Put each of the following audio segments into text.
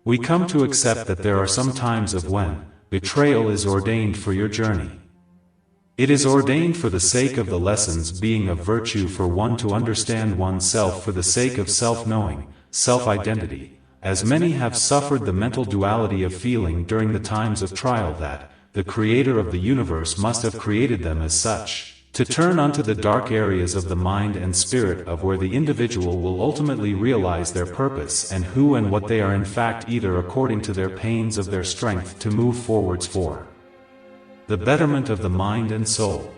We come to accept that there are some times of when betrayal is ordained for your journey. It is ordained for the sake of the lessons being of virtue for one to understand oneself for the sake of self-knowing, self-identity, as many have suffered the mental duality of feeling during the times of trial that the Creator of the universe must have created them as such, to turn unto the dark areas of the mind and spirit of where the individual will ultimately realize their purpose and who and what they are in fact either according to their pains of their strength to move forwards for the betterment of the mind and soul.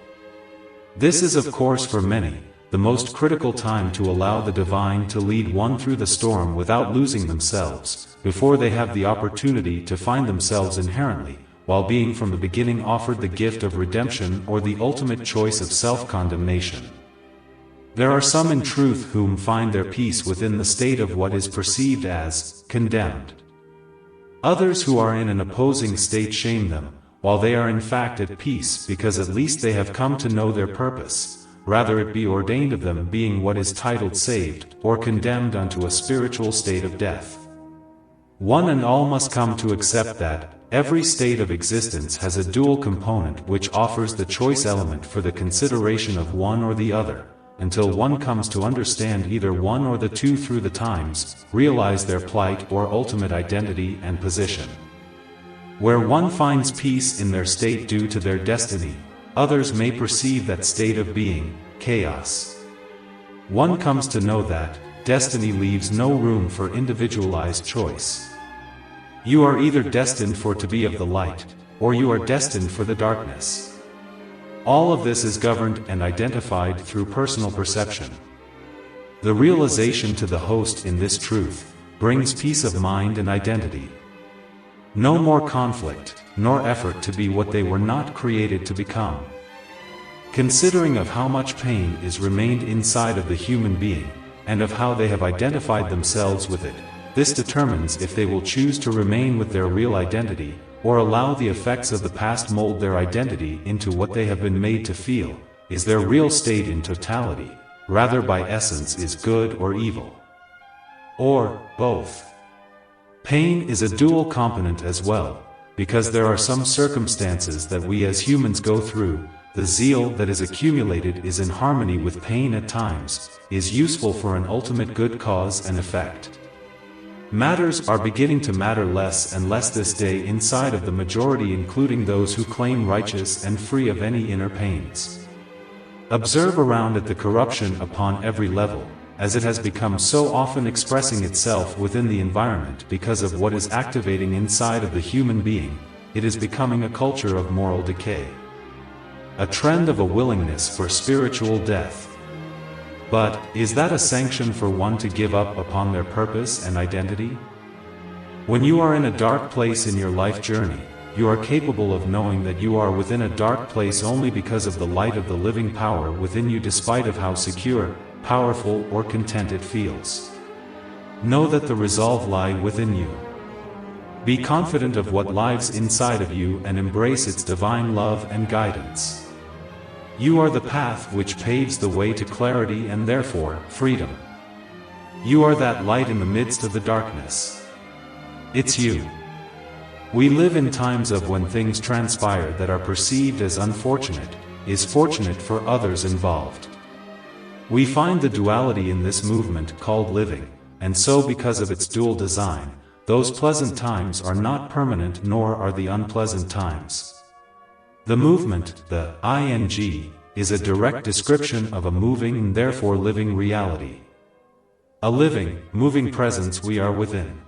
This is of course for many, the most critical time to allow the divine to lead one through the storm without losing themselves, before they have the opportunity to find themselves inherently, while being from the beginning offered the gift of redemption or the ultimate choice of self-condemnation. There are some in truth whom find their peace within the state of what is perceived as condemned. Others who are in an opposing state shame them, while they are in fact at peace because at least they have come to know their purpose, rather it be ordained of them being what is titled saved, or condemned unto a spiritual state of death. One and all must come to accept that every state of existence has a dual component which offers the choice element for the consideration of one or the other, until one comes to understand either one or the two through the times, realize their plight or ultimate identity and position. Where one finds peace in their state due to their destiny, others may perceive that state of being chaos. One comes to know that destiny leaves no room for individualized choice. You are either destined for to be of the light, or you are destined for the darkness. All of this is governed and identified through personal perception. The realization to the host in this truth brings peace of mind and identity. No more conflict, nor effort to be what they were not created to become. Considering of how much pain is remained inside of the human being, and of how they have identified themselves with it, this determines if they will choose to remain with their real identity, or allow the effects of the past mold their identity into what they have been made to feel, is their real state in totality, rather by essence is good or evil. Or, both. Pain is a dual component as well, because there are some circumstances that we as humans go through. The zeal that is accumulated is in harmony with pain at times, is useful for an ultimate good cause and effect. Matters are beginning to matter less and less this day inside of the majority, including those who claim righteous and free of any inner pains. Observe around at the corruption upon every level, as it has become so often expressing itself within the environment because of what is activating inside of the human being. It is becoming a culture of moral decay. A trend of a willingness for spiritual death. But, is that a sanction for one to give up upon their purpose and identity? When you are in a dark place in your life journey, you are capable of knowing that you are within a dark place only because of the light of the living power within you, despite of how secure, powerful or content it feels. Know that the resolve lies within you. Be confident of what lies inside of you and embrace its divine love and guidance. You are the path which paves the way to clarity and therefore, freedom. You are that light in the midst of the darkness. It's you. We live in times of when things transpire that are perceived as unfortunate, is fortunate for others involved. We find the duality in this movement called living, and so because of its dual design, those pleasant times are not permanent nor are the unpleasant times. The movement, the ing, is a direct description of a moving and therefore living reality. A living, moving presence we are within.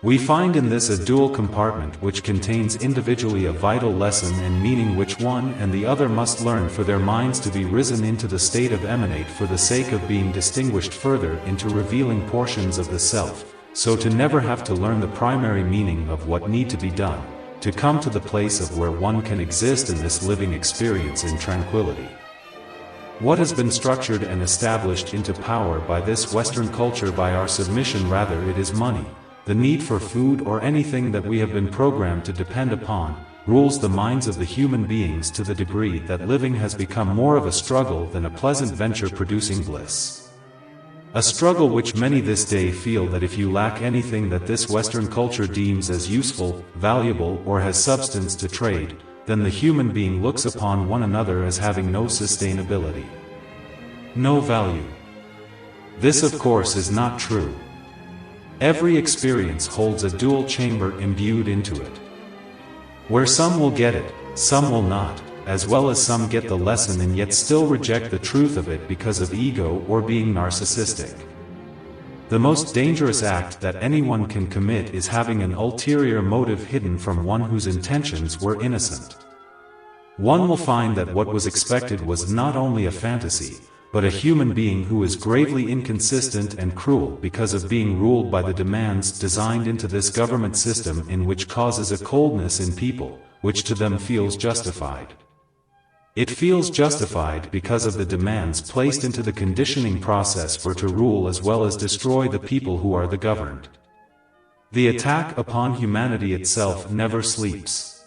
We find in this a dual compartment which contains individually a vital lesson and meaning which one and the other must learn for their minds to be risen into the state of emanate for the sake of being distinguished further into revealing portions of the self, so to never have to learn the primary meaning of what need to be done, to come to the place of where one can exist in this living experience in tranquility. What has been structured and established into power by this Western culture by our submission, rather it is money, the need for food or anything that we have been programmed to depend upon, rules the minds of the human beings to the degree that living has become more of a struggle than a pleasant venture producing bliss. A struggle which many this day feel that if you lack anything that this Western culture deems as useful, valuable, or has substance to trade, then the human being looks upon one another as having no sustainability, no value. This of course is not true. Every experience holds a dual chamber imbued into it, where some will get it, some will not, as well as some get the lesson and yet still reject the truth of it because of ego or being narcissistic. The most dangerous act that anyone can commit is having an ulterior motive hidden from one whose intentions were innocent. One will find that what was expected was not only a fantasy, but a human being who is gravely inconsistent and cruel because of being ruled by the demands designed into this government system, in which causes a coldness in people, which to them feels justified. It feels justified because of the demands placed into the conditioning process for to rule as well as destroy the people who are the governed. The attack upon humanity itself never sleeps.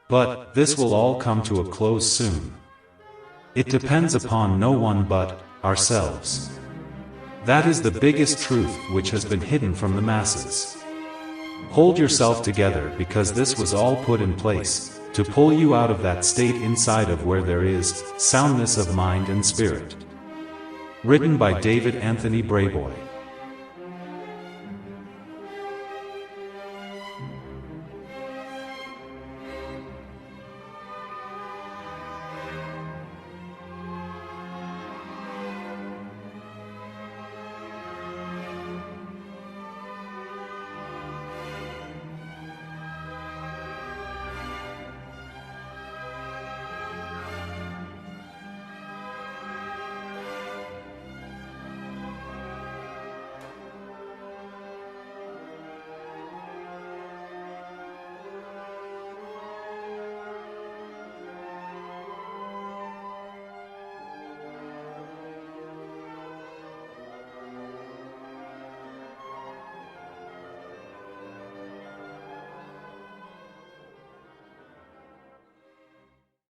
But this will all come to a close soon. It depends upon no one but ourselves. That is the biggest truth which has been hidden from the masses. Hold yourself together, because this was all put in place to pull you out of that state inside of where there is soundness of mind and spirit. Written by David Anthony Brayboy.